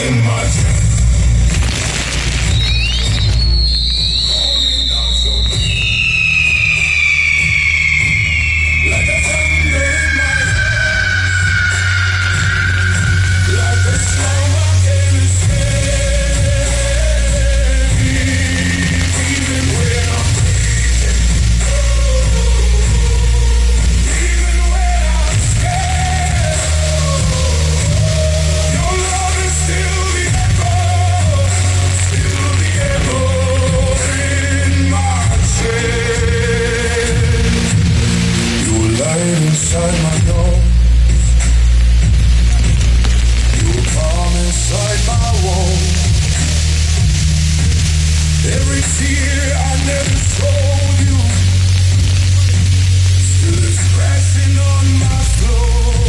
in my chest. Like a thunder in my head, like a storm I can't escape. Even when I'm breathing, even when I'm scared, your love is still the echo in my chest. You light inside my door. You calm inside my wall. Every tear I never told you still is crashing on my floor.